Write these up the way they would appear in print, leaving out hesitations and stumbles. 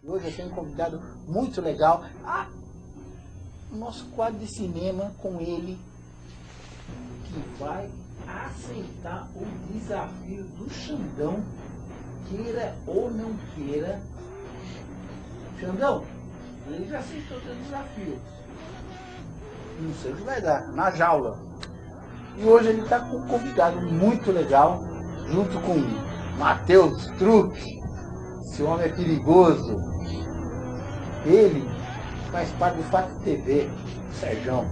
Hoje eu tenho um convidado muito legal. Nosso quadro de cinema com ele, que vai aceitar o desafio do Xandão, queira ou não queira. Xandão, ele já aceitou o seu desafio. Não sei o que vai dar, na jaula. E hoje ele está com um convidado muito legal, junto com Matheus Truque. Esse homem é perigoso. Ele faz parte do Fato TV, Sérgio.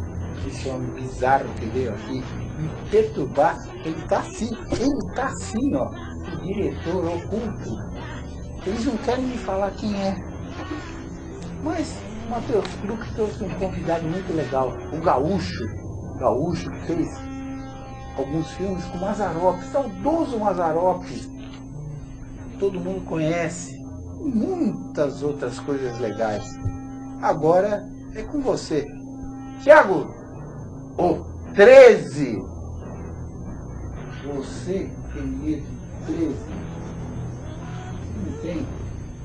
Esse homem bizarro que veio aqui me perturbar. Ele tá assim, ó. O diretor oculto. Eles não querem me falar quem é. Mas o Matheus Truque trouxe um convidado muito legal. O Gaúcho. O Gaúcho que fez alguns filmes com Mazzaropi, saudoso Mazzaropi. Todo mundo conhece. Muitas outras coisas legais. Agora é com você. Thiago, o 13. Você tem medo de 13? Não tem?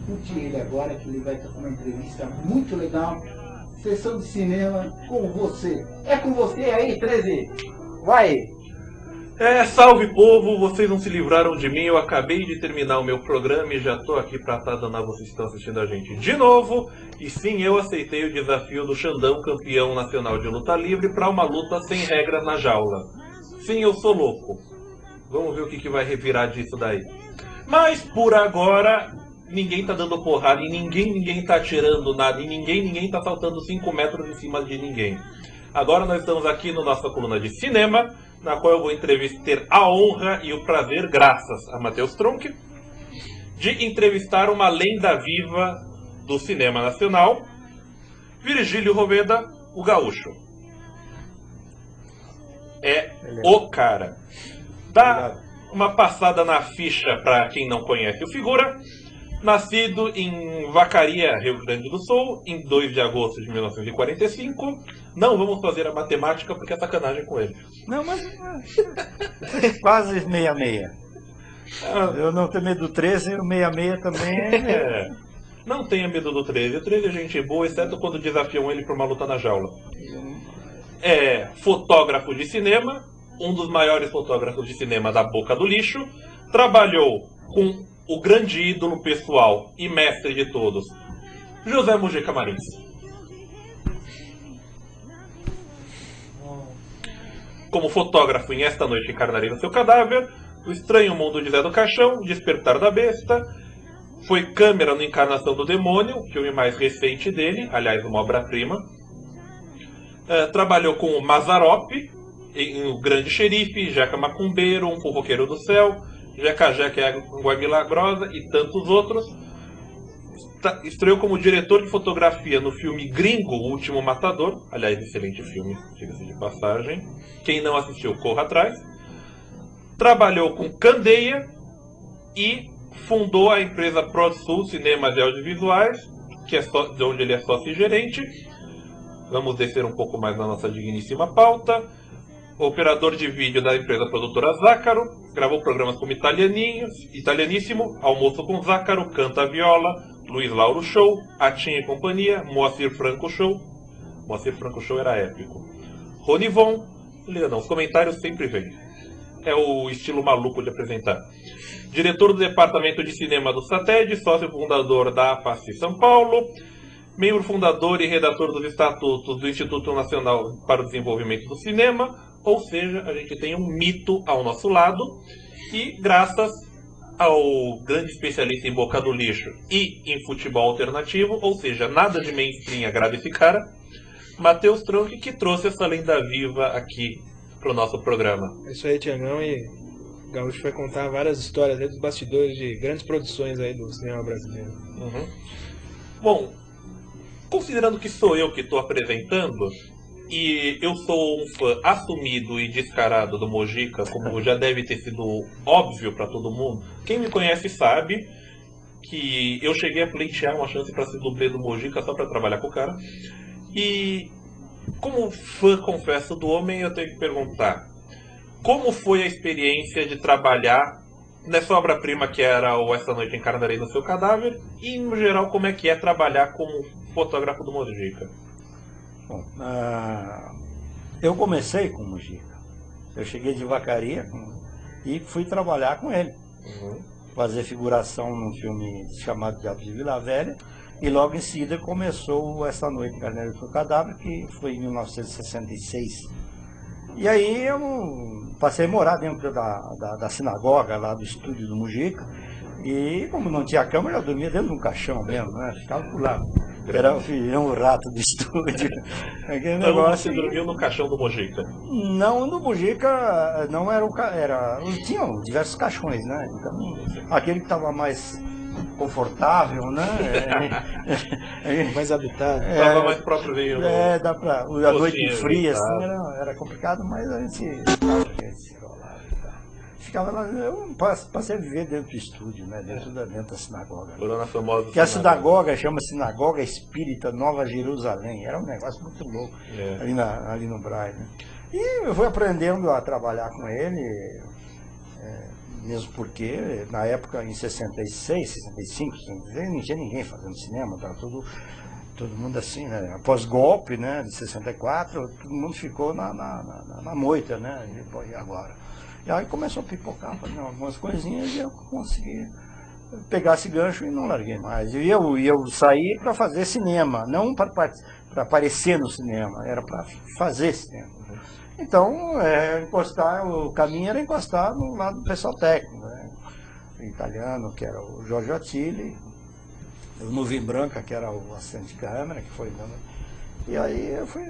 Curte ele agora que ele vai estar com uma entrevista muito legal. Sessão de cinema com você. É com você aí, 13. Vai! Salve povo, vocês não se livraram de mim, eu acabei de terminar o meu programa e já tô aqui pra estar dando a vocês que estão assistindo a gente de novo. E sim, eu aceitei o desafio do Xandão, campeão nacional de luta livre, pra uma luta sem regras na jaula. Sim, eu sou louco. Vamos ver o que vai revirar disso daí. Mas por agora, ninguém tá dando porrada e ninguém tá atirando nada e ninguém tá saltando 5 metros em cima de ninguém. Agora nós estamos aqui na nossa coluna de cinema, na qual eu vou ter a honra e o prazer, graças a Matheus Truque, de entrevistar uma lenda viva do cinema nacional, Virgílio Roveda, o Gaúcho. É o cara. Dá uma passada na ficha para quem não conhece o figura. Nascido em Vacaria, Rio Grande do Sul, em 2 de agosto de 1945. Não vamos fazer a matemática porque é sacanagem com ele. Não, mas quase 66. Eu não tenho medo do 13, o 66 também é. Não tenha medo do 13. O 13 é gente boa, exceto quando desafiam ele para uma luta na jaula. É fotógrafo de cinema, um dos maiores fotógrafos de cinema da Boca do Lixo. Trabalhou com o grande ídolo pessoal e mestre de todos, José Mujica Marins. Como fotógrafo em Esta Noite Encarnarei no Seu Cadáver, O Estranho Mundo de Zé do Caixão, Despertar da Besta, foi câmera no Encarnação do Demônio, filme mais recente dele, aliás, uma obra-prima. Trabalhou com o Mazzaropi, em O Grande Xerife, Jeca Macumbeiro, Um Fofoqueiro do Céu, Jeca Jeca e Água Milagrosa e tantos outros. Estreou como diretor de fotografia no filme gringo O Último Matador. Aliás, excelente filme, diga-se de passagem. Quem não assistiu, corra atrás. Trabalhou com Candeia e fundou a empresa ProSul Cinemas e Audiovisuais, que é de onde ele é sócio-gerente. Vamos descer um pouco mais na nossa digníssima pauta. Operador de vídeo da empresa produtora Zácaro, gravou programas como Italianíssimo, Almoço com Zácaro, Canta a Viola, Luiz Lauro Show, Atinha e Companhia, Moacir Franco Show. Moacir Franco Show era épico. Ronivon, os comentários sempre vêm. É o estilo maluco de apresentar. Diretor do Departamento de Cinema do SATED, sócio fundador da APACI São Paulo, membro fundador e redator dos estatutos do Instituto Nacional para o Desenvolvimento do Cinema. Ou seja, a gente tem um mito ao nosso lado e graças ao grande especialista em Boca do Lixo e em futebol alternativo, ou seja, nada de mainstream agrada esse cara, Matheus Truque, que trouxe essa lenda viva aqui pro nosso programa. É isso aí, Tiagão, e o Gaúcho vai contar várias histórias aí dos bastidores de grandes produções aí do cinema brasileiro. Uhum. Bom, considerando que sou eu que estou apresentando, e eu sou um fã assumido e descarado do Mojica, como já deve ter sido óbvio para todo mundo. Quem me conhece sabe que eu cheguei a pleitear uma chance para ser dublê do Mojica só para trabalhar com o cara. E como fã, confesso, do homem, eu tenho que perguntar: como foi a experiência de trabalhar nessa obra-prima que era o Essa Noite Encarnarei no Seu Cadáver, e no geral como é que é trabalhar como fotógrafo do Mujica? Bom, eu comecei com o Mujica. Eu cheguei de Vacaria e fui trabalhar com ele. Fazer figuração num filme chamado Diabo de Vila Velha, e logo em seguida começou Essa Noite Encarnarei no Seu Cadáver, que foi em 1966. E aí eu passei a morar dentro da sinagoga, lá do estúdio do Mujica, e como não tinha cama, eu dormia dentro de um caixão mesmo, né? Ficava por lá. Era um rato do estúdio. Aquele Então negócio. você dormiu no caixão do Mujica? Não, no Mujica não era tinham diversos caixões, né? Então, aquele que estava mais confortável, né? Mais habitado. Estava mais próprio do... Dá pra. A noite fria, tá? assim, era complicado, mas a gente ficava lá. Eu passei a viver dentro do estúdio, né? Dentro da sinagoga. Morou na famosa Que a sinagoga chama Sinagoga Espírita Nova Jerusalém. Era um negócio muito louco ali no Brás, né? E eu fui aprendendo a trabalhar com ele, mesmo porque na época, em 66, 65, 66, não tinha ninguém fazendo cinema, estava todo mundo assim, né? Após golpe, né, de 64, todo mundo ficou na moita, né? E agora? E aí começou a pipocar, fazendo algumas coisinhas, e eu consegui pegar esse gancho e não larguei mais. E eu saí para fazer cinema, não para aparecer no cinema, era para fazer cinema. Então, o caminho era encostar no lado do pessoal técnico, né? O italiano, que era o Giorgio Attili, o Nuvem Branca, que era o assistente de câmera, que foi dando. E aí eu fui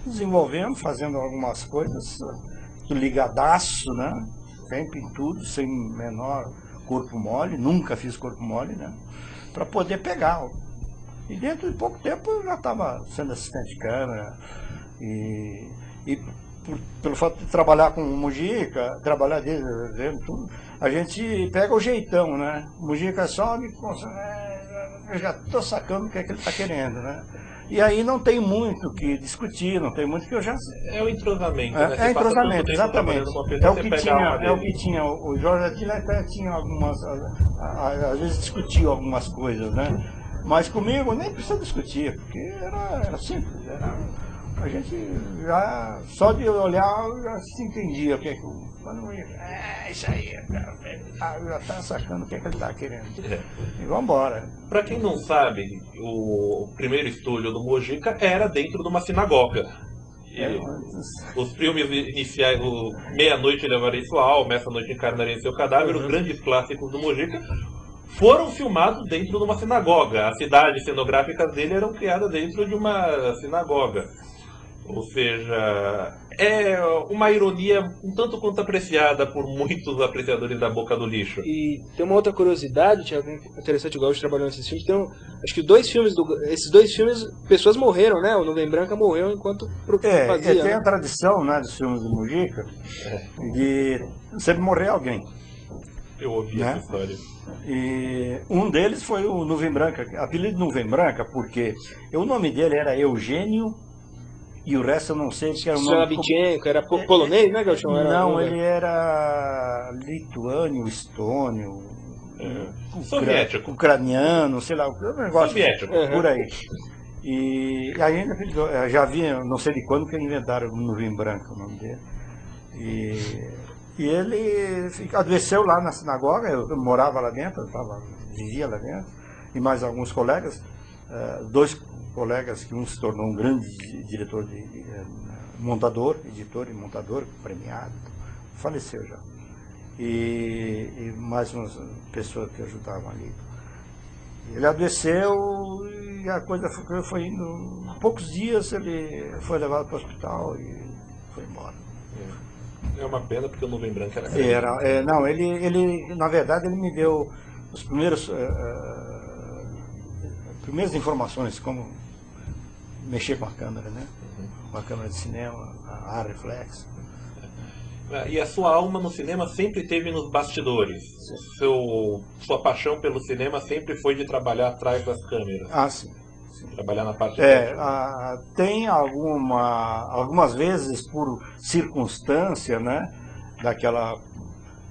desenvolvendo, fazendo algumas coisas, ligadaço, né? Sempre em tudo, sem menor corpo mole, nunca fiz corpo mole, né? Para poder pegar. E dentro de pouco tempo eu já estava sendo assistente de câmera. E pelo fato de trabalhar com o Mujica, trabalhar dentro tudo, a gente pega o jeitão, né? O Mujica sobe, eu já estou sacando o que é que ele está querendo, né? E aí não tem muito o que discutir, não tem muito que eu já sei. É o entrosamento, né? É entrosamento, exatamente. É o que tinha. O Jorge Attila até tinha algumas, às vezes discutia algumas coisas, né? Mas comigo nem precisa discutir, porque era simples. A gente já, só de olhar, já se entendia o que é que isso aí, cara, já tá sacando o que é que ele tá querendo. E vamos embora. Pra quem não sabe, o primeiro estúdio do Mujica era dentro de uma sinagoga. Os filmes iniciais, o Meia-Noite Levarei Sua Alma, Essa Noite Encarnarei em Seu Cadáver, os grandes clássicos do Mujica, foram filmados dentro de uma sinagoga. As cidades cenográficas dele eram criadas dentro de uma sinagoga. Ou seja, é uma ironia um tanto quanto apreciada por muitos apreciadores da boca do lixo. E tem uma outra curiosidade, tinha alguém interessante, igual eu trabalhando nesses filmes, tem acho que esses dois filmes, pessoas morreram, né? O Nuvem Branca morreu enquanto fazia. Tem a tradição, né, dos filmes do Mujica, de sempre morrer alguém. Eu ouvi essa história. E um deles foi o Nuvem Branca, apelido Nuvem Branca, porque o nome dele era Eugênio, e o resto eu não sei, que era o nome... Slabitchenko, era polonês, né, Gauchão? Não, ele era lituânio, estônio, soviético, ucraniano, sei lá, um negócio soviético, por aí. E aí já vi, não sei de quando que inventaram o Nuvem Branca, o nome dele. E ele adoeceu lá na sinagoga, eu morava lá dentro, vivia lá dentro, e mais alguns colegas, dois colegas, que um se tornou um grande diretor montador, editor e montador, premiado, faleceu já. E mais umas pessoas que ajudavam ali. Ele adoeceu e a coisa foi indo. Em poucos dias ele foi levado para o hospital e foi embora. É uma pena, porque o Nuvem Branca era grande. Não, ele, na verdade, ele me deu os primeiras informações, como mexer com a câmera, né? Com a câmera de cinema, a reflex. E a sua alma no cinema sempre teve nos bastidores. Sua paixão pelo cinema sempre foi de trabalhar atrás das câmeras. Ah, sim. Trabalhar na parte tem algumas vezes por circunstância, né,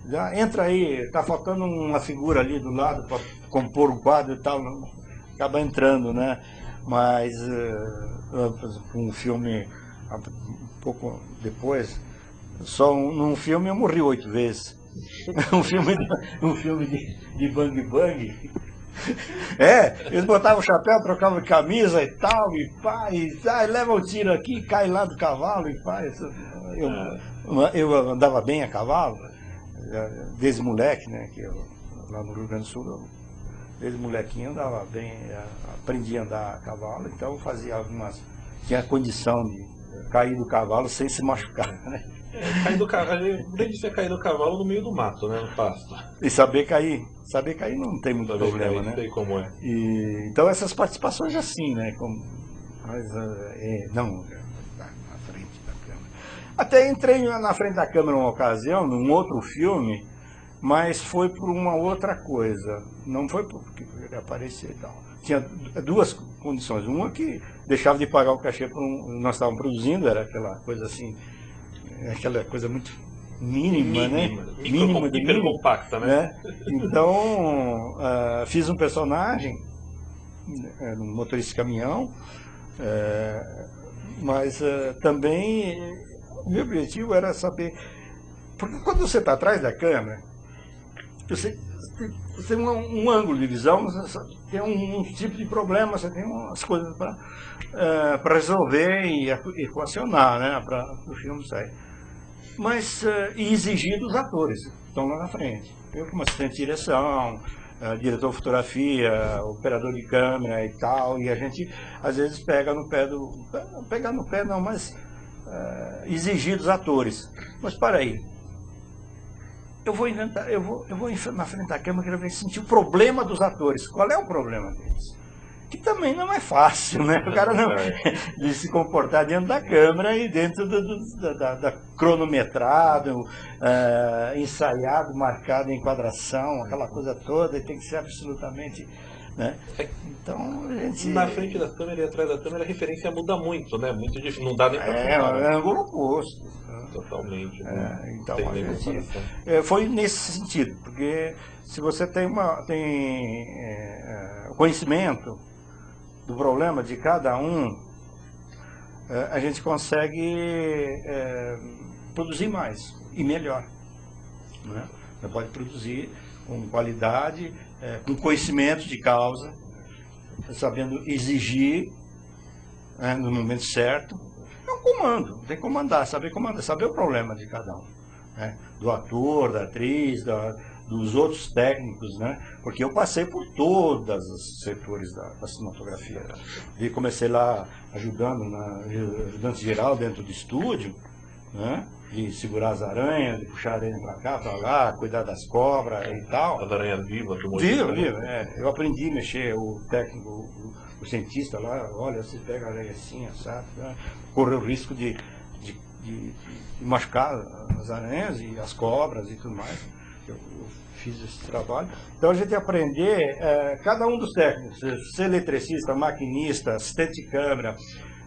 Já entra aí, tá faltando uma figura ali do lado para compor um quadro e tal, não, acaba entrando, né? Mas um filme um pouco depois, num filme eu morri 8 vezes. um filme de Bang Bang. Eles botavam o chapéu, trocavam de camisa e tal, e pá, e leva um tiro aqui, cai lá do cavalo, e pá. Eu andava bem a cavalo, desde moleque, né? Que lá no Rio Grande do Sul, desde molequinho andava bem, aprendi a andar a cavalo, então fazia tinha a condição de cair do cavalo sem se machucar, né? Cair do cavalo, desde você cair do cavalo no meio do mato, né? No pasto. E saber cair não tem muito problema, cair, né? Sei como é. Então essas participações assim, né? Mas não na frente da câmera. Até entrei na frente da câmera uma ocasião, num outro filme, mas foi por uma outra coisa. Não foi porque ele aparecia e tal. Tinha duas condições. Uma que deixava de pagar o cachê nós estávamos produzindo, era aquela coisa assim, aquela coisa muito mínima, né? Mínima de hiper compacta, né? Então, fiz um personagem, um motorista de caminhão, mas também o meu objetivo era saber, porque quando você está atrás da câmera, você tem um ângulo de visão, você tem um tipo de problema, você tem umas coisas para resolver e equacionar, né? Para o filme sair. Mas e exigir dos atores que estão lá na frente. Eu como assistente de direção, diretor de fotografia, operador de câmera e tal, e a gente às vezes pega no pé pegar no pé não, mas exigir dos atores. Mas para aí, eu vou na frente da câmera, quero ver sentir o problema dos atores. Qual é o problema deles? Que também não é fácil, né? O cara não de se comportar dentro da câmera e dentro da cronometrado, ensaiado, marcado em enquadração, aquela coisa toda, e tem que ser absolutamente, né? Então, a gente... Na frente da câmera e atrás da câmera a referência muda muito, né? Muito difícil, não dá nem para comparar. É ângulo oposto. Totalmente. Então, a gente, foi nesse sentido, porque se você tem conhecimento do problema de cada um, a gente consegue produzir mais e melhor, né? Você pode produzir com qualidade, com conhecimento de causa, sabendo exigir no momento certo. É um comando, tem que comandar, saber o problema de cada um, né? Do ator, da atriz, dos outros técnicos, né? Porque eu passei por todos os setores da cinematografia. E comecei lá ajudante geral dentro do estúdio, né? De segurar as aranhas, de puxar a aranha para cá, para lá, cuidar das cobras e tal. As aranhas vivas, do Viva. Eu aprendi a mexer, o técnico, o cientista lá, olha, você pega a aranha assim, sabe? Correu o risco de machucar as aranhas e as cobras e tudo mais. Eu fiz esse trabalho. Então a gente aprender, cada um dos técnicos, ser eletricista, maquinista, assistente de câmera,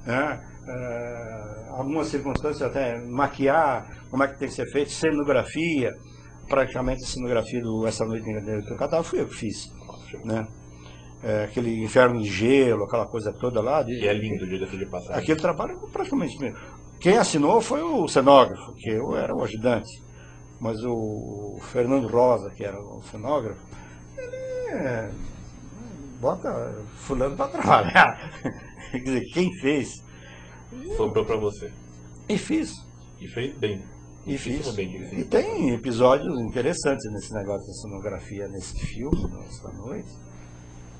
né? Algumas circunstâncias até maquiar, como é que tem que ser feito, cenografia, praticamente a cenografia do Essa Noite do Catálogo fui eu que fiz, né? Aquele inferno de gelo, aquela coisa toda lá. E é lindo, diga-se de passagem. Aquele trabalho praticamente mesmo. Quem assinou foi o cenógrafo, que eu era o ajudante. Mas o Fernando Rosa, que era o cenógrafo, ele bota fulano para trabalhar. Quer dizer, quem fez? Sobrou para você. E fiz. E fez bem. E fiz. Bem, e tem episódios interessantes nesse negócio da cenografia, nesse filme, Esta Noite.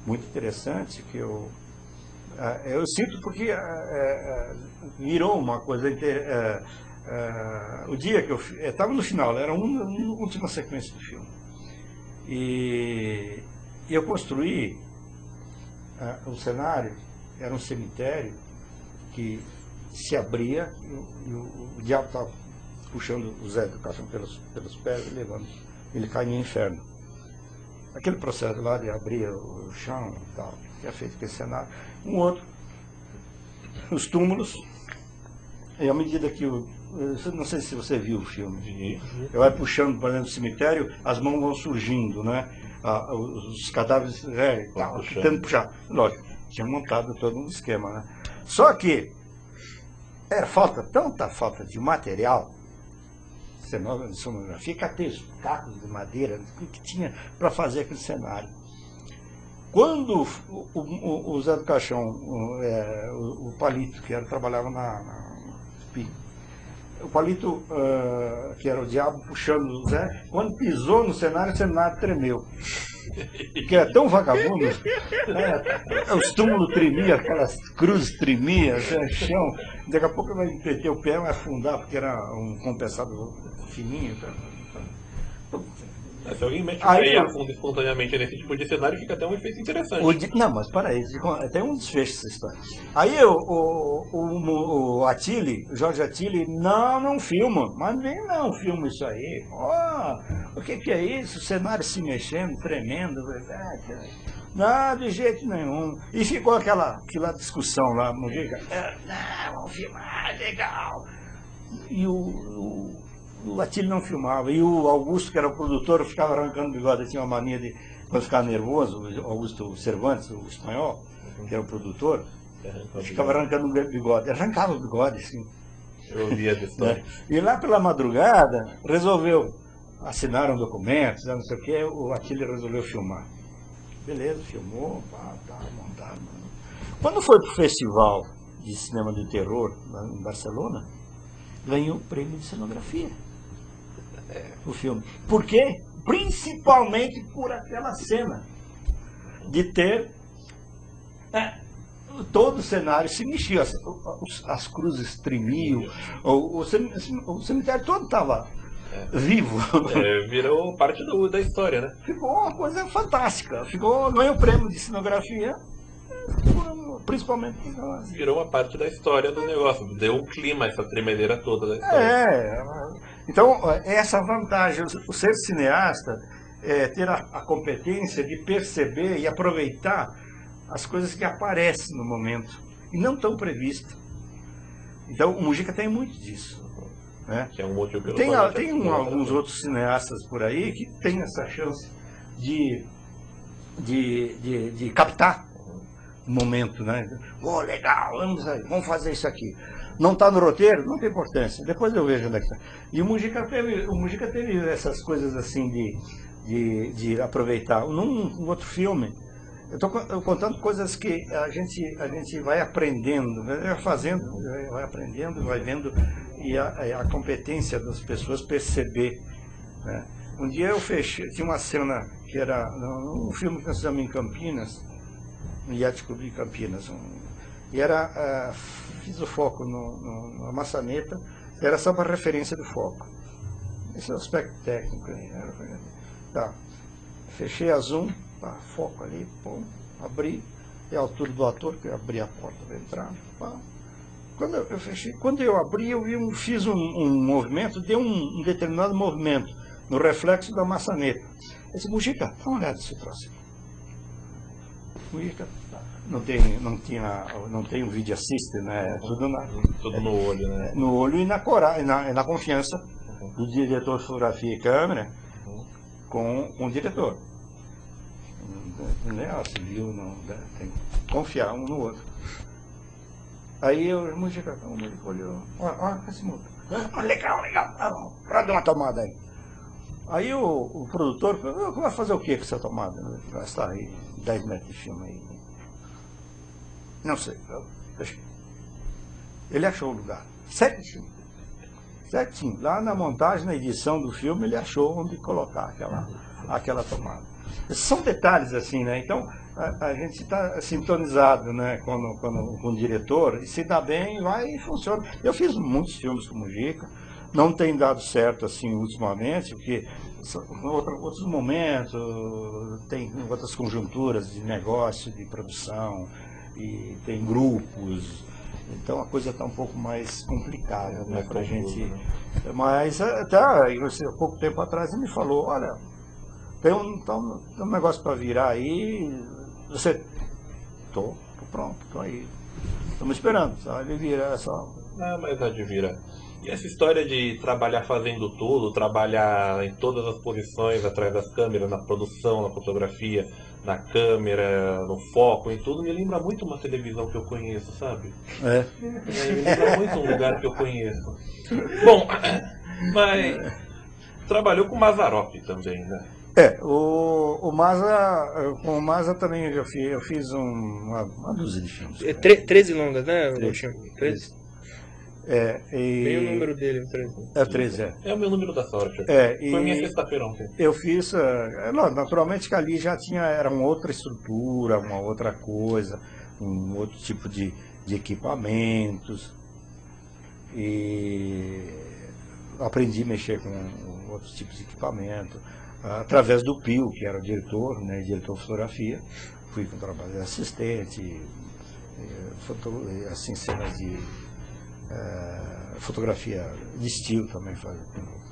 Muito interessante, que eu sinto porque virou uma coisa... o dia que eu estava no final, era uma última sequência do filme. E eu construí o cenário, era um cemitério que se abria e o diabo estava puxando o Zé do Caixão pelos pés e levando. Ele cai no inferno. Aquele processo lá de abrir o chão e tal, que é feito com esse cenário. Um outro, os túmulos, e à medida que não sei se você viu o filme. Eu vai puxando para dentro do cemitério, as mãos vão surgindo, né? Os cadáveres tentando puxar. Lógico, tinha montado todo um esquema, né? Só que era tanta falta de material, cenografia, catei os cacos de madeira que tinha para fazer aquele cenário. Quando o Zé do Caixão, o Palito, que trabalhava na PI, o Palito, que era o diabo puxando o Zé, quando pisou no cenário, o cenário tremeu. Que era tão vagabundo, os túmulos tremiam, aquelas cruzes tremiam, o chão. Daqui a pouco vai meter o pé e vai afundar, porque era um compensado fininho. Se alguém mete o pé e afunda espontaneamente nesse tipo de cenário, fica até um efeito interessante. Não, mas para aí, tem um desfecho essa história. Aí o Attili, o Jorge Attili, não filma, mas nem não filma isso aí. O que é isso? O cenário se mexendo, tremendo. Não, de jeito nenhum. E ficou aquela discussão lá, não diga, não, vamos filmar, legal. E o Attili não filmava. E o Augusto, que era o produtor, ficava arrancando o bigode. Ele tinha uma mania de, quando ficava nervoso, o Augusto Cervantes, o espanhol, que era o produtor, ficava arrancando o bigode. Arrancava o bigode, assim. Eu ouvia dessa história. E lá pela madrugada, assinaram documentos, não sei o que, o Attili resolveu filmar. Beleza, filmou, montado. Quando foi pro festival de cinema de terror, lá em Barcelona, ganhou o prêmio de cenografia. O filme. Por quê? Principalmente por aquela cena de ter todo o cenário se mexia, as cruzes tremiam, o cemitério todo estava vivo. Virou parte da história, né? Ficou uma coisa fantástica. Ganhou o prêmio de cenografia, principalmente. Virou uma parte da história do negócio. Deu um clima, essa tremedeira toda da história. Então, essa vantagem, o ser cineasta, ter a competência de perceber e aproveitar as coisas que aparecem no momento e não estão previstas. Então, o Mujica tem muito disso. Né? Que é um motivo pelo tem alguns outros cineastas por aí que têm essa chance de captar o momento, né? Legal, vamos fazer isso aqui. Não está no roteiro? Não tem importância. Depois eu vejo onde é que está. E o Mujica teve essas coisas assim de aproveitar. Num outro filme, eu estou contando coisas que a gente vai aprendendo, vai aprendendo, vai vendo, e a competência das pessoas perceber. Né? Um dia eu tinha uma cena que era um filme que nós fizemos em Campinas, no Yacht Club de Campinas, fiz o foco na maçaneta, era só para referência do foco. Esse é o aspecto técnico aí. Tá. Fechei a zoom, foco ali, abri, é a altura do ator, que eu abri a porta para entrar. Quando eu abri, fiz um movimento, dei um determinado movimento no reflexo da maçaneta. Eu disse, Mujica, dá uma olhada nesse troço. Mujica, não tem um video assistant, né? Tudo no olho, né? No olho e na confiança do diretor de fotografia e câmera com o diretor. Não se viu, não, tem que confiar um no outro. Aí o Mujica olhou, olha esse mundo. Legal, para dar uma tomada aí. Aí o produtor falou, vai fazer o que com essa tomada? Vai estar aí 10 metros de filme aí. Não sei. Ele achou o lugar. Certinho. Lá na montagem, na edição do filme, ele achou onde colocar aquela tomada. São detalhes assim, né? Então, a gente está sintonizado, né, com o diretor, e se dá bem, vai e funciona. Eu fiz muitos filmes com o Mujica, não tem dado certo assim ultimamente, porque outros momentos, tem outras conjunturas de negócio, de produção, e tem grupos, então a coisa está um pouco mais complicada, né, para a gente. Mas até há pouco tempo atrás ele me falou, olha, tem um negócio para virar aí, você... Tô pronto, tô aí. Estamos esperando, só ele vira, é só... Ah, mas há de virar. E essa história de trabalhar fazendo tudo, trabalhar em todas as posições atrás das câmeras, na produção, na fotografia, na câmera, no foco, em tudo, me lembra muito uma televisão que eu conheço, sabe? É. Me lembra muito um lugar que eu conheço. Bom, mas trabalhou com Mazzaropi também, né? O Mazza, com o Mazza também eu fiz uma dúzia de filmes. 13 longas, né? 13. Bem o número dele, 13. É 13, é. É o meu número da sorte. Foi minha sexta-feira ontem. Eu fiz, naturalmente que ali já era uma outra estrutura, uma outra coisa, um outro tipo de equipamentos. E aprendi a mexer com outros tipos de equipamento, através do Pio, que era o diretor, né, diretor de fotografia. Fui com trabalho de assistente, assim, cenas de fotografia de estilo também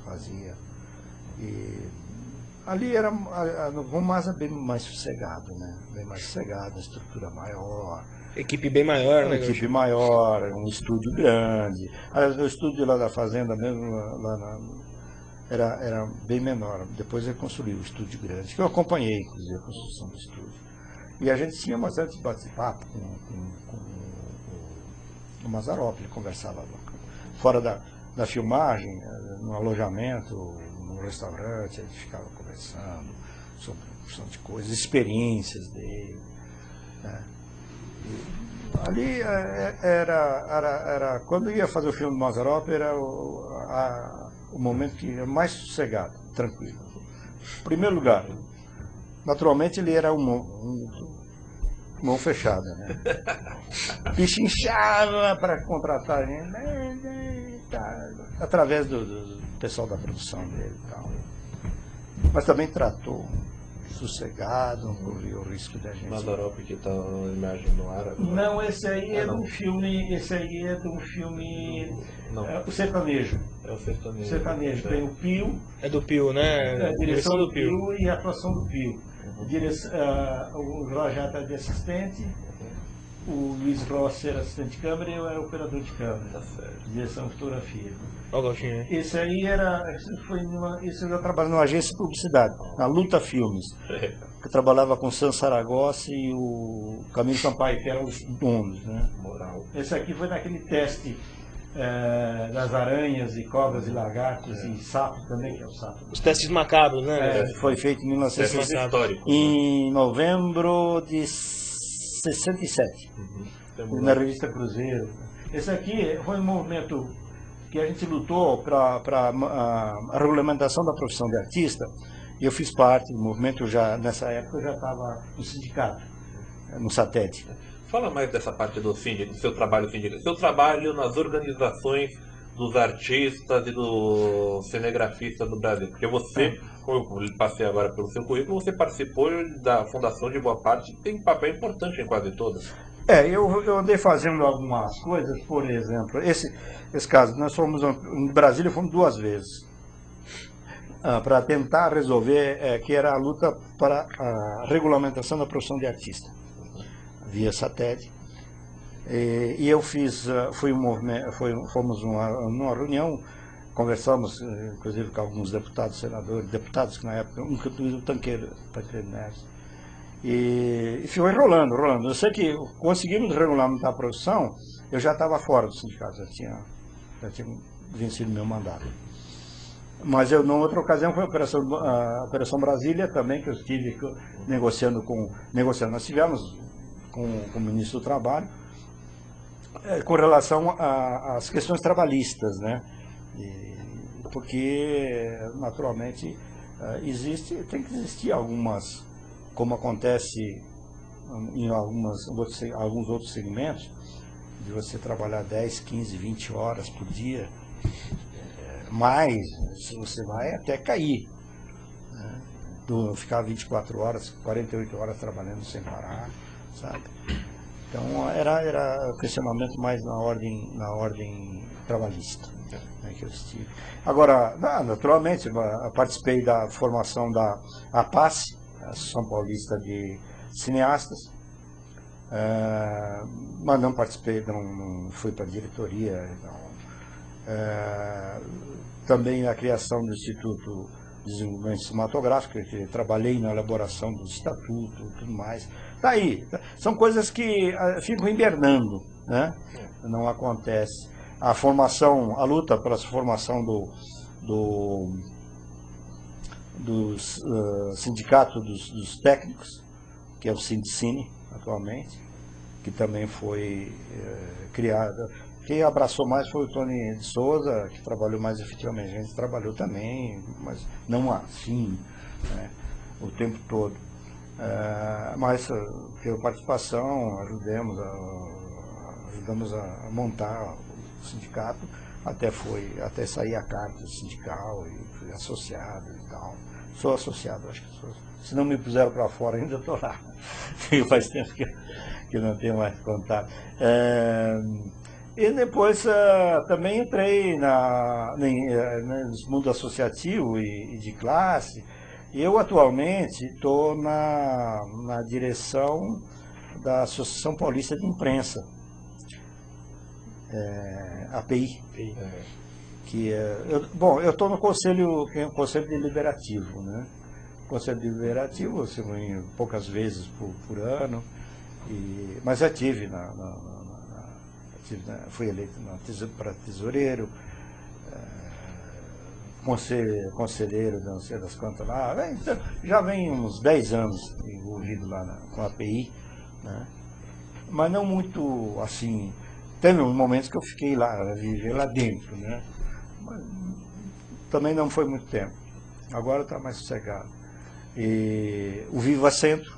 fazia. E ali era o Mazza bem mais sossegado, né? Bem mais sossegado, estrutura maior. Equipe bem maior, né? Equipe maior, um estúdio grande. O estúdio lá da fazenda mesmo, era bem menor. Depois ele construiu um estúdio grande, que eu acompanhei, inclusive, a construção do estúdio. E a gente tinha bastante bate-papo com o Mazzaropi, ele conversava fora da filmagem, no alojamento, no restaurante, a gente ficava conversando sobre uma porção de coisas, experiências dele. Né? Ali era quando ia fazer o filme do Mazzaropi, era o momento que era mais sossegado, tranquilo. Em primeiro lugar, naturalmente ele era mão fechada, né? Bicho inchava para contratar a gente, através do pessoal da produção dele e tal. Mas também tratou sossegado, não corria o risco da gente. Mazzaropi que tá na imagem no ar agora. Não, esse aí é do filme. O Sertanejo. É o Sertanejo. O Sertanejo. Tem o Pio. É do Pio, né? A direção do Pio e a atuação do Pio. O Jorge está de assistente, o Luiz Rossi era assistente de câmera e eu era operador de câmera. Tá certo. Direção de fotografia. Olha o Gauchinho, né? Esse aí esse eu já trabalhava numa agência de publicidade, na Luta Filmes. Eu trabalhava com o Sam Saragossa e o Camilo Sampaio, que eram os donos, né? Moral. Esse aqui foi naquele teste das aranhas e cobras e lagartos e sapo também, que é o sapo. Os testes macabros, né? Foi feito em 1967, em novembro de 67, na revista Cruzeiro. Esse aqui foi um movimento que a gente lutou para a regulamentação da profissão de artista, e eu fiz parte do movimento. Nessa época eu já estava no sindicato, no SATED. Fala mais dessa parte do síndico, do seu trabalho síndico. Seu trabalho nas organizações dos artistas e dos cinegrafistas do Brasil. Porque você, como eu passei agora pelo seu currículo, você participou da fundação de boa parte, tem um papel importante em quase todas. Eu andei fazendo algumas coisas, por exemplo, esse caso, nós fomos em Brasília, fomos 2 vezes, para tentar resolver, que era a luta para a regulamentação da profissão de artista, via SATED. E eu fomos numa reunião, conversamos, inclusive com alguns deputados, senadores, deputados que na época, inclusive o Tancredo Neves. E foi rolando. Eu sei que conseguimos regulamentar a profissão, eu já estava fora do sindicato, já tinha vencido meu mandato. Mas eu, numa outra ocasião, foi a Operação Brasília também, que eu estive negociando. Nós tivemos com o ministro do Trabalho, com relação às questões trabalhistas, né? Porque, naturalmente, tem que existir algumas, como acontece em alguns outros segmentos, de você trabalhar 10, 15, 20 horas por dia, mas você vai até cair, né? Ficar 24 horas, 48 horas trabalhando sem parar, sabe? Então era questionamento mais na ordem trabalhista, né, que eu estive. Agora, naturalmente, eu participei da formação da APACE, Associação Paulista de Cineastas. mas não participei, não fui para a diretoria. Também a criação do Instituto de Desenvolvimento Cinematográfico, que trabalhei na elaboração do estatuto e tudo mais. Tá aí. São coisas que ficam hibernando, né? Não acontece. A formação, a luta pela formação do sindicato dos técnicos, que é o Sindicine atualmente, que também foi criado. Quem abraçou mais foi o Tony de Souza, que trabalhou mais efetivamente. A gente trabalhou também, mas não assim, né, o tempo todo. Mas pela participação, ajudamos a montar o sindicato, até sair a carta sindical e fui associado e tal. Sou associado, acho que sou. Se não me puseram para fora, ainda estou lá. Faz tempo que eu não tenho mais contato. E depois também entrei no mundo associativo e de classe. Eu atualmente estou na direção da Associação Paulista de Imprensa, API. Eu estou no Conselho Deliberativo, né? Conselho Deliberativo, eu venho poucas vezes por ano, mas já tive fui eleito para tesoureiro, conselheiro, não sei das quantas lá. Então, já vem uns 10 anos envolvido lá com a API, né? Mas não muito assim. Teve uns momentos que eu fiquei lá, vivi lá dentro, né? Mas também não foi muito tempo. Agora está mais sossegado. E o Viva Centro,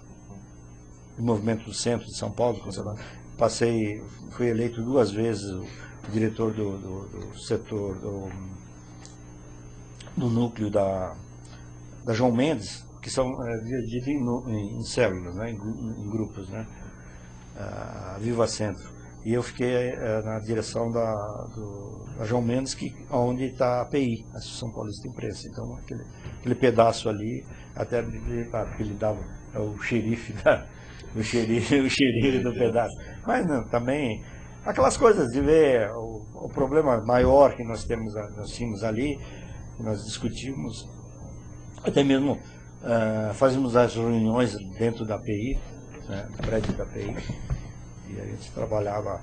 o movimento do centro de São Paulo, fui eleito 2 vezes o diretor do setor do núcleo da João Mendes, que são divididos em células, né, em grupos, né, a Viva Centro. E eu fiquei na direção da João Mendes, onde está a API, a Associação Paulista de Imprensa. Então, aquele pedaço ali, até porque ele dava o xerife o xerife do pedaço. Mas não, também aquelas coisas de ver o problema maior que nós tínhamos ali, que nós discutimos, até mesmo fazíamos as reuniões dentro da API, né, no prédio da API, e a gente trabalhava.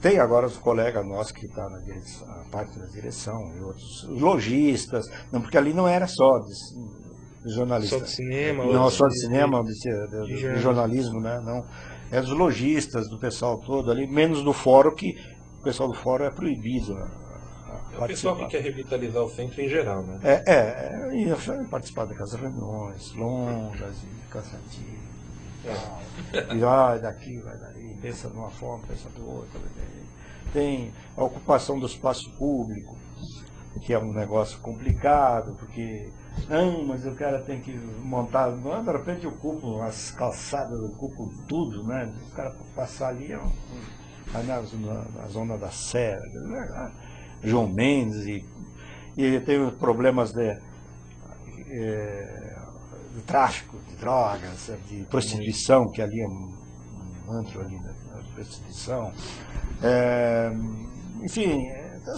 Tem agora os colegas nossos que estão na parte da direção, e outros lojistas, não, porque ali não era só de jornalista. Só de cinema? Não, só de cinema, de jornalismo, né? Não. É dos lojistas, do pessoal todo ali, menos do fórum, que o pessoal do fórum é proibido. É o pessoal que quer revitalizar o centro em geral, né? E participar daquelas reuniões longas e cansativas. E vai daqui, vai daí, pensa de uma forma, pensa do outro. Tem a ocupação do espaço público, que é um negócio complicado, porque não, mas o cara tem que montar, não, de repente ocupa as calçadas, ocupa tudo, né? O cara passar ali na zona da Serra, né? João Mendes, e tem problemas de tráfico de drogas, de prostituição, que ali é um antro ali, né? Prostituição. Enfim, a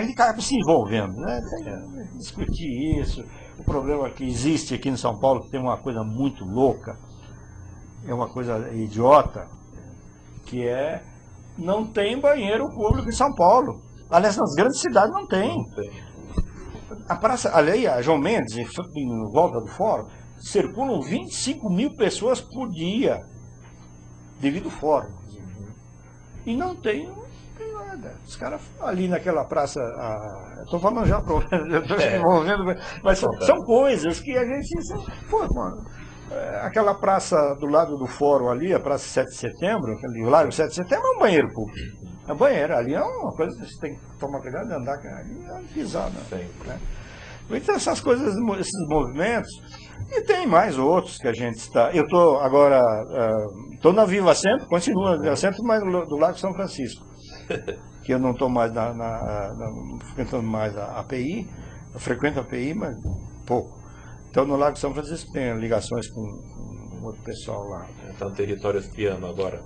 gente acaba se envolvendo, né? Tem que discutir isso. O problema que existe aqui em São Paulo, que tem uma coisa muito louca, é uma coisa idiota, que não tem banheiro público em São Paulo. Aliás, nas grandes cidades não tem. A praça, ali, a João Mendes, em volta do fórum, circulam 25 mil pessoas por dia, devido ao fórum. E não tem nada. Os caras ali naquela praça, estou falando já, estou se envolvendo, mas são coisas que a gente... Pô, mano, aquela praça do lado do fórum ali, a Praça 7 de Setembro, aquele Largo 7 de Setembro, é um banheiro público. É banheiro, ali é uma coisa que você tem que tomar cuidado de andar, ali é pisar, né? Então essas coisas, esses movimentos, e tem mais outros que a gente está... Eu estou agora, estou na Viva Centro, continuo na Viva Centro, mas do Lago São Francisco, que eu não estou mais frequentando mais a API, eu frequento a API, mas pouco. Então no Lago São Francisco tem ligações com um outro pessoal lá. Está no território espiano agora.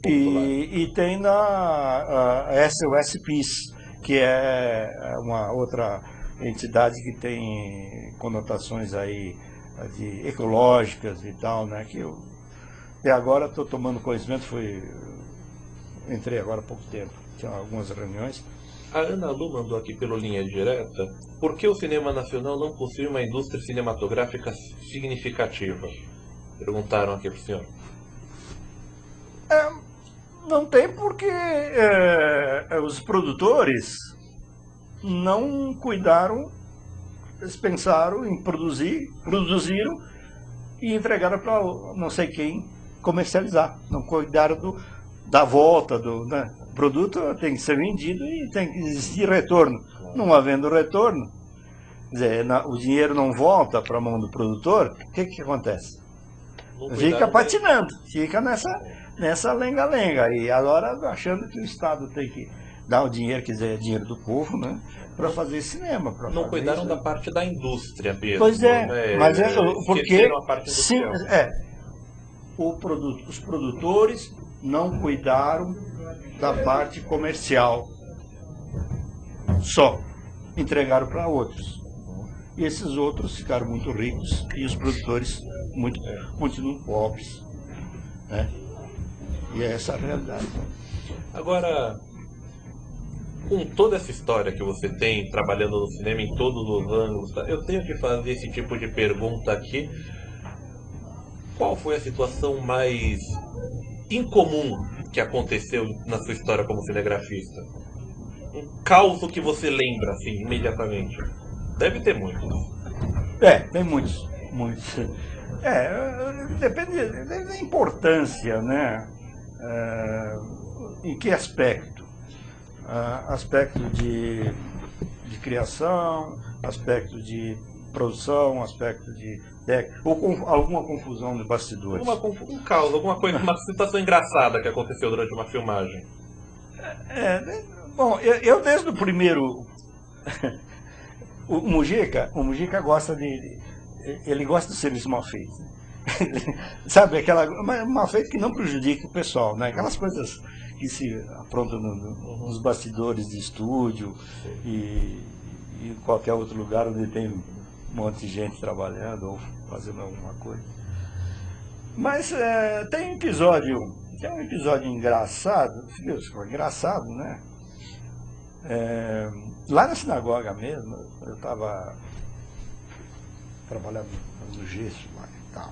E tem na SOS Peace, que é uma outra entidade que tem conotações aí de ecológicas e tal, né? Que eu até agora estou tomando conhecimento, entrei agora há pouco tempo, tinha algumas reuniões. A Ana Lu mandou aqui pelo Linha Direta: por que o cinema nacional não possui uma indústria cinematográfica significativa? Perguntaram aqui para o senhor. Não tem, porque os produtores não cuidaram, eles pensaram em produziram e entregaram para não sei quem comercializar. Não cuidaram da volta né? O produto tem que ser vendido e tem que existir retorno. Não havendo retorno, quer dizer, o dinheiro não volta para a mão do produtor, o que acontece? Fica patinando, fica nessa lenga-lenga. E agora achando que o Estado tem que dar o dinheiro, quer dizer, dinheiro do povo, né? Para fazer cinema. Não cuidaram da parte da indústria mesmo. Pois é, né? mas porque os produtores não cuidaram da parte comercial. Só entregaram para outros. E esses outros ficaram muito ricos e os produtores continuam pobres. Né? E é essa a realidade. Agora, com toda essa história que você tem trabalhando no cinema em todos os ângulos, eu tenho que fazer esse tipo de pergunta aqui. Qual foi a situação mais incomum que aconteceu na sua história como cinegrafista? Um caos que você lembra, assim, imediatamente? Deve ter muitos. Tem muitos. Depende da importância, né? Em que aspecto? Aspecto de criação, aspecto de produção, aspecto de técnica, ou com alguma confusão de bastidores. Um caos, alguma coisa, uma situação engraçada que aconteceu durante uma filmagem. Bom, eu desde o primeiro... O Mujica gosta ele gosta do serviço mal feito. Sabe, mal feito que não prejudica o pessoal, né? Aquelas coisas que se aprontam nos bastidores de estúdio e em qualquer outro lugar onde tem um monte de gente trabalhando ou fazendo alguma coisa. Mas tem um episódio engraçado, né? Lá na sinagoga mesmo, eu estava trabalhando no gesso lá e tal,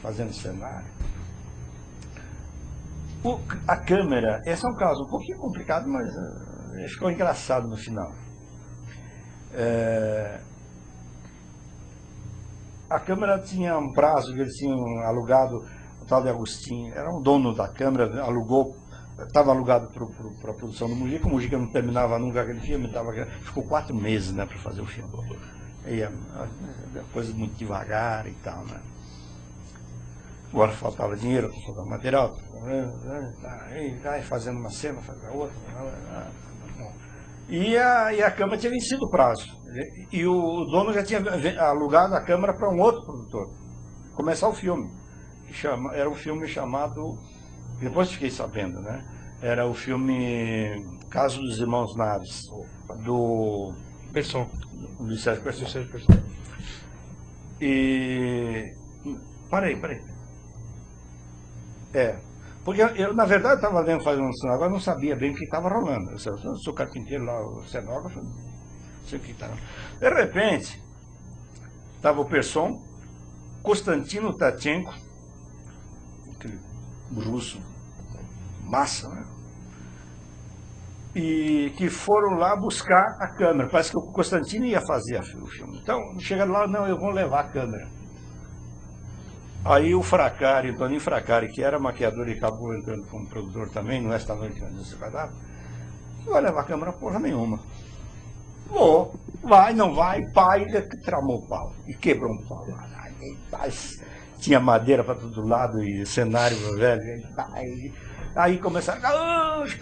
fazendo cenário. A câmera, esse é um caso um pouquinho complicado, mas ficou engraçado no final. A câmera tinha um prazo que eles tinham alugado, o tal de Agostinho, era um dono da câmera, estava alugado para a produção do Mujica. O Mujica não terminava nunca aquele filme, ficou 4 meses, né, para fazer o filme. E coisa muito devagar e tal, né. Agora faltava dinheiro, faltava material, aí fazendo uma cena, fazendo outra. E a câmera tinha vencido o prazo. E o dono já tinha alugado a câmera para um outro produtor começar o filme. Era um filme chamado, depois fiquei sabendo, né? Era o filme Caso dos Irmãos Naves, do Besson. Do Sérgio Persson. E... Parei. Porque eu, na verdade, estava vendo fazendo um cenógrafo, eu não sabia bem o que estava rolando. Eu sou carpinteiro lá, o cenógrafo, não sei o que estava. De repente, estava o Persson, Konstantino Tatchenko, aquele russo, massa, né? E que foram lá buscar a câmera. Parece que o Konstantino ia fazer o filme. Então, chegaram lá, não, eu vou levar a câmera. Aí o Fracari, o Toninho Fracari, que era maquiador e acabou entrando como produtor também, no Esta Noite no seu cadáver, não vai levar a câmera porra nenhuma. Vou, vai, não vai, pai, tramou o pau. E quebrou um pau lá. Tinha madeira para todo lado e cenário, velho. Aí começaram, caúcho,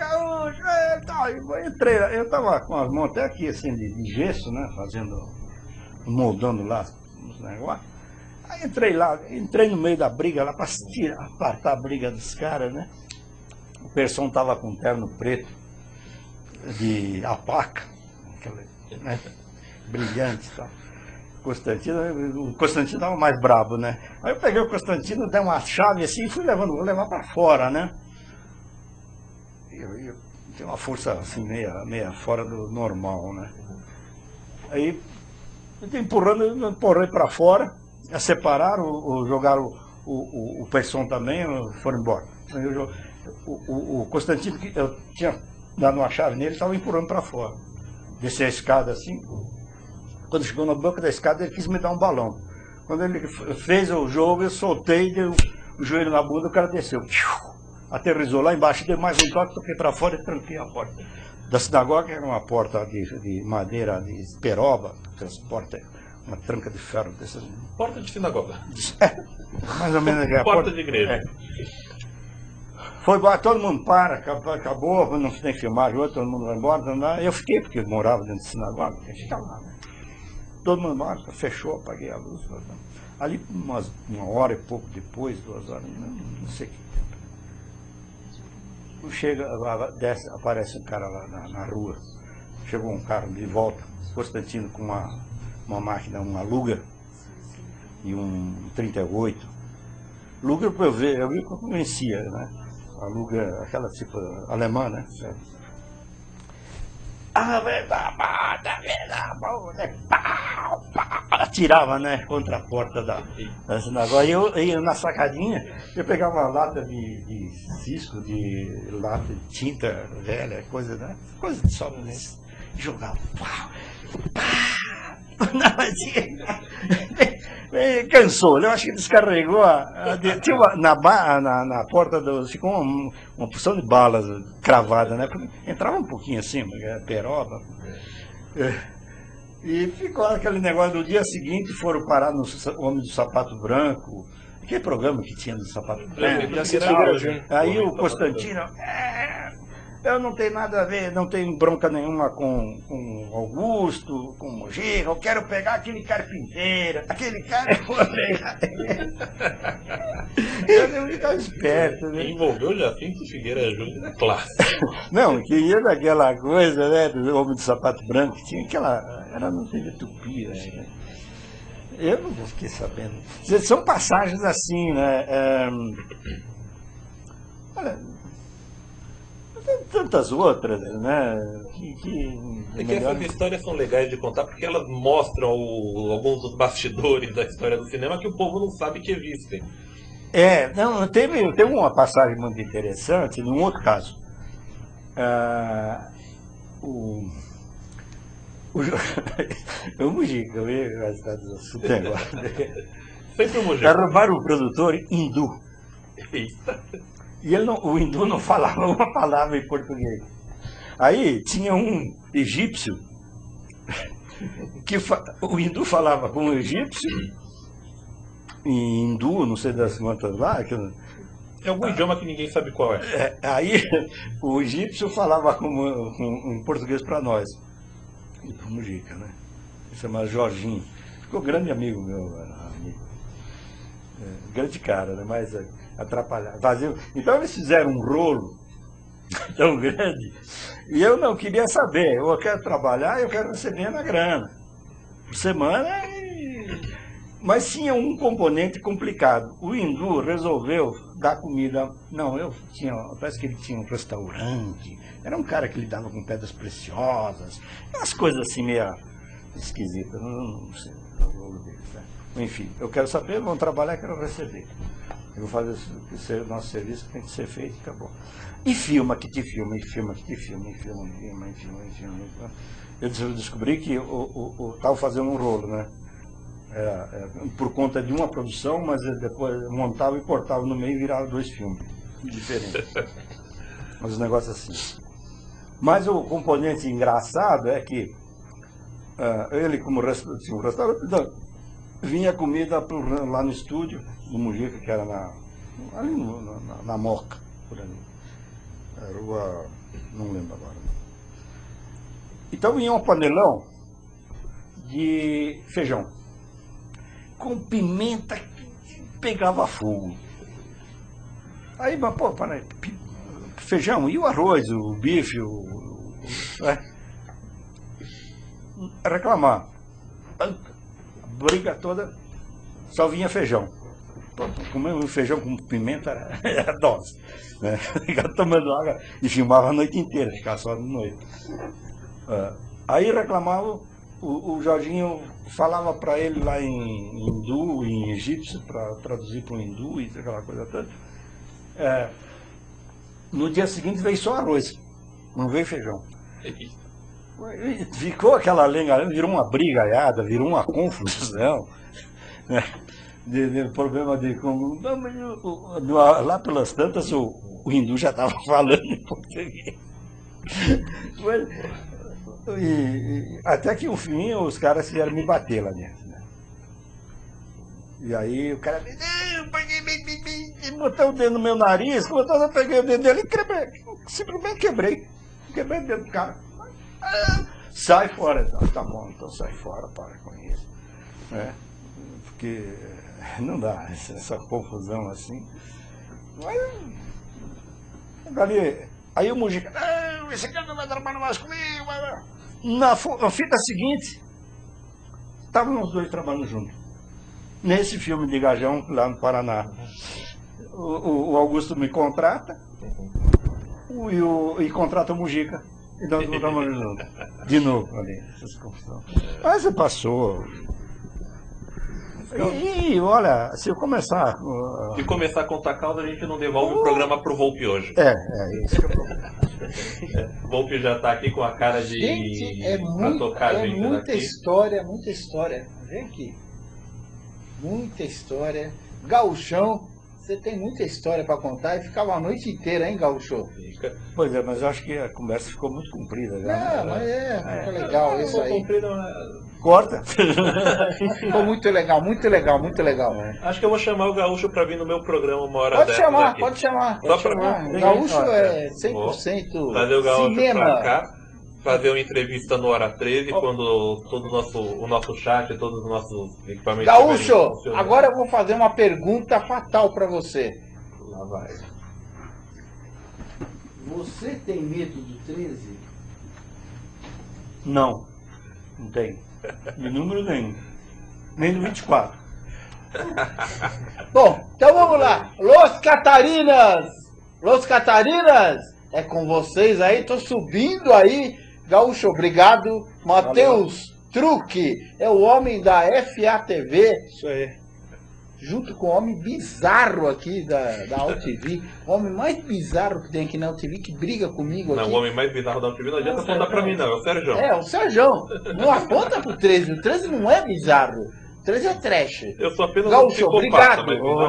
eu entrei, eu estava com as mãos até aqui, assim, de gesso, né, moldando lá os negócios. Aí entrei no meio da briga lá para apartar a briga dos caras, né? O Persson tava com um terno preto de alpaca, né? Brilhante e tal. O Constantino tava mais brabo, né? Aí eu peguei o Constantino, dei uma chave assim e fui vou levar para fora, né? Eu tenho uma força assim, meia fora do normal, né? Aí, eu empurrei para fora, separaram, jogaram o Persson também, foram embora. O Constantino, que eu tinha dado uma chave nele, estava empurrando para fora. Desci a escada assim. Quando chegou na boca da escada, ele quis me dar um balão. Quando ele fez o jogo, eu soltei, dei o joelho na bunda, o cara desceu. Aterrizou lá embaixo, dei mais um toque, toquei para fora e tranquei a porta da sinagoga. Era uma porta de madeira, de peroba, uma tranca de ferro dessas. Porta de sinagoga. Mais ou menos a porta de igreja. Foi embora, todo mundo acabou, não tem que filmar, todo mundo vai embora. Eu fiquei, porque eu morava dentro de sinagoga, eu ficava lá, né? Todo mundo embora, fechou, apaguei a luz. Ali, uma hora e pouco depois, 2 horas, não sei o que tempo. Chega, desce, aparece um cara lá na rua. Chegou um cara de volta, Constantino com uma máquina, uma Luger e um 38. Luger eu vi que eu conhecia, né? A Luger, aquela tipo alemã, né? Atirava, né, contra a porta da sinagoga. E eu na sacadinha, eu pegava uma lata de cisco, de lata de tinta velha, coisa de sobra, né? E jogava. Cansou, eu acho que descarregou tinha na porta ficou uma porção de balas cravada, né? Entrava um pouquinho assim, peroba. E ficou aquele negócio. Do dia seguinte foram parar no Homem do Sapato Branco, aquele programa que tinha do Sapato Branco. Aí o Constantino, eu não tenho nada a ver, não tenho bronca nenhuma com Augusto, com Mujica, eu quero pegar aquele carpinteiro, aquele cara eu vou pegar. Eu devo ficar esperto, né? Envolveu Jacinto Figueira Júnior, clássico. Não, que ia daquela coisa, né, do Homem do Sapato Branco, que tinha era no TV Tupi, né? Eu não fiquei sabendo. São passagens assim, né? Olha, tem tantas outras, né? É que essas histórias são legais de contar porque elas mostram alguns dos bastidores da história do cinema que o povo não sabe que existem. Não, teve uma passagem muito interessante num outro caso. O Mujica, eu vi gastar dos assuntos agora. Sempre o Mujica. Roubaram o produtor hindu. Eita. E o hindu não falava uma palavra em português. Aí tinha um egípcio, que o hindu falava com o egípcio, em hindu, não sei das quantas lá. É algum idioma que ninguém sabe qual é. Aí o egípcio falava em português para nós. E para o Mujica, né? Ele se chamava Jorginho. Ficou grande amigo meu, grande cara, né? Mas atrapalhado. Então eles fizeram um rolo tão grande e eu não queria saber. Eu quero trabalhar, eu quero receber na grana por semana. Mas tinha um componente complicado. O hindu resolveu dar comida. Não, parece que ele tinha um restaurante. Era um cara que lidava com pedras preciosas, umas coisas assim meio esquisitas. Não sei o rolo deles, né? Enfim, eu quero saber, vão trabalhar, quero receber. Eu vou fazer o nosso serviço, tem que ser feito, acabou. E filma que te filma, e filma que te filma, e filma, e filma. Eu descobri que eu estava fazendo um rolo, né? Por conta de uma produção, mas depois montava e cortava no meio e virava 2 filmes diferentes. Mas um negócio assim. Mas o componente engraçado é que ele, como tinha um restaurante, vinha comida lá no estúdio do Mujica, que era ali na Moca, por ali. Rua, não lembro agora. Então vinha um panelão de feijão. com pimenta que pegava fogo. Aí, mas, pô, feijão, e o arroz, o bife, reclamar. A briga toda, só vinha feijão. Comer um feijão com pimenta era dose. Né? Ficava tomando água e filmava a noite inteira, ficava só de noite. Aí reclamava, o Jorginho falava para ele lá em hindu, em egípcio, para traduzir para o hindu e aquela coisa toda. No dia seguinte veio só arroz, não veio feijão. Ficou aquela lenga, virou uma brigaiada, virou uma confusão. Né? De problema de como. Lá pelas tantas o hindu já estava falando em português. Até que no fim os caras vieram me bater lá dentro. Né? E aí o cara botou o dedo no meu nariz, eu peguei o dedo dele e simplesmente quebrei. Quebrei o dedo do cara. Sai fora. Tá bom, então sai fora, para com isso. Porque não dá essa confusão assim. Aí o Mujica, esse cara não vai trabalhar mais comigo. Na fita seguinte, estavam os dois trabalhando juntos. Nesse filme de Gajão, lá no Paraná. O Augusto me contrata e contrata o Mujica. E nós voltamos juntos. De novo, ali, essas confusões. Mas você passou. E olha, se eu começar. Se começar a contar causa, a gente não devolve o programa pro Volpe hoje. Isso que é o problema. Volpe já tá aqui com a cara de. Gente, tocar a gente muita daqui. muita história. Vem aqui. Muita história. Gauchão, você tem muita história para contar e ficava a noite inteira, hein, Gaúcho? Pois é, mas eu acho que a conversa ficou muito comprida. Já, mas ficou legal isso aí. Comprida, corta. Ficou muito legal, muito legal, muito legal. Acho que eu vou chamar o Gaúcho para vir no meu programa uma hora dessa. Pode chamar. Só pra... Gaúcho é 100% trazer o Gaúcho cinema. pra cá, fazer uma entrevista no Hora 13, quando todo o nosso chat, todos os nossos equipamentos... Gaúcho, agora eu vou fazer uma pergunta fatal para você. Lá vai. Você tem medo do 13? Não tenho. De número nenhum. Nem do 24. Bom, então vamos lá. Los Catarinas, é com vocês aí. Tô subindo aí. Gaúcho, obrigado. Matheus Truque, é o homem da FATV. Isso aí. Junto com o homem bizarro aqui da AltV. O homem mais bizarro que tem aqui na AltV, que briga comigo aqui. Não, o homem mais bizarro da AltV não adianta apontar pra mim, não. É o Sérgio. É, o Sérgio. Não aponta pro 13. O 13 não é bizarro. O 13 é trash. Eu sou apenas Gaúcho, obrigado.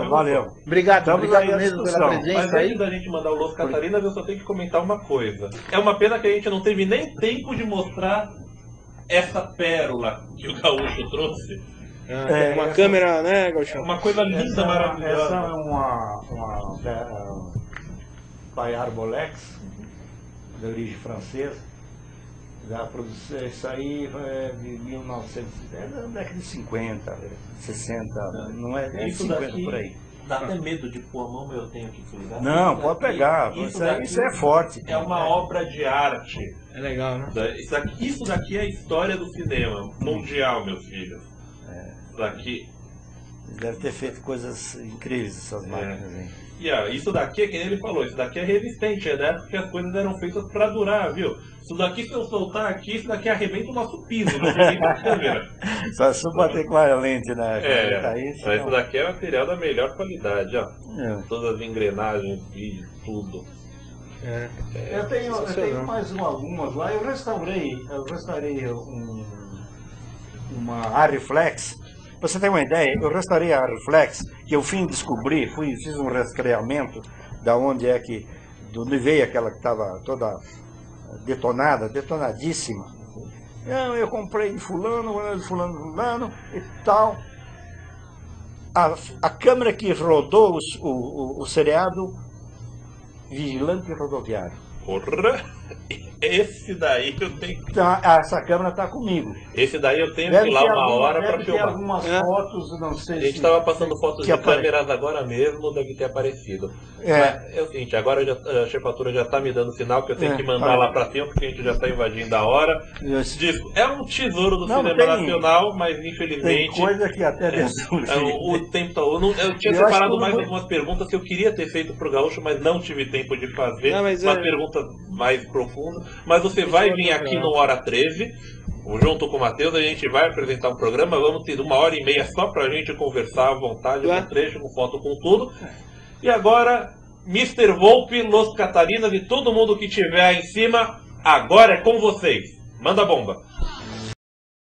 Valeu. Obrigado mesmo pela presença Mas aí. antes da gente mandar o Los Catarinas, eu só tenho que comentar uma coisa. É uma pena que a gente não teve nem tempo de mostrar essa pérola que o Gaúcho trouxe. Uma câmera, né, Gaúcho? Uma coisa linda, maravilhosa. Essa é uma Bayard Bolex, de origem francesa. Da produção, isso aí é de 1900, da década de 50, 60, não é Isso 50 daqui por aí. Dá até medo de pôr a mão, mas eu tenho que cuidar. Não, pode pegar. Isso é forte. É uma obra de arte. É legal, né? Isso daqui é a história do cinema mundial, meus filhos. Isso daqui. Eles devem ter feito coisas incríveis, essas máquinas aí. Isso daqui, é que nem ele falou, isso daqui é resistente, é da época que as coisas eram feitas pra durar, viu? Isso daqui, se eu soltar aqui, isso daqui arrebenta o nosso piso, não arrebenta a câmera. Só se bater com a lente, né? Mas isso daqui é material da melhor qualidade, ó. Todas as engrenagens, vídeo, tudo. Eu tenho mais algumas lá. Eu restaurei uma Arriflex. Pra você ter uma ideia, eu restaurei a Arriflex, que eu fui descobrir, fiz um rastreamento da onde veio aquela que estava toda detonadíssima. Eu comprei de fulano e tal. A câmera que rodou o seriado Vigilante Rodoviário. Porra! Esse daí eu tenho. Então, essa câmera tá comigo. Esse daí eu tenho que ir lá uma hora para Deve ter filmar. algumas fotos, não sei A se... gente estava passando fotos de apare- câmeras agora mesmo, deve ter aparecido. É. Mas é o seguinte, agora a chefatura já está me dando sinal que eu tenho que mandar tá. lá para cima, porque a gente já está invadindo a hora. Isso. Digo, é um tesouro do Não, cinema tem- nacional, mas Tem infelizmente coisa que até Deus o tempo tá- eu tinha Eu acho separado que mais não- algumas perguntas que eu queria ter feito pro Gaúcho, mas não tive tempo de fazer. Não, mas Uma é- pergunta mais profunda. Mas você vai vir aqui no Hora 13, junto com o Matheus, a gente vai apresentar um programa. Vamos ter 1h30 só pra gente conversar à vontade, com trecho, com foto, com tudo. E agora, Mr. Volpe, Los Catarinas e todo mundo que tiver aí em cima, agora é com vocês. Manda bomba.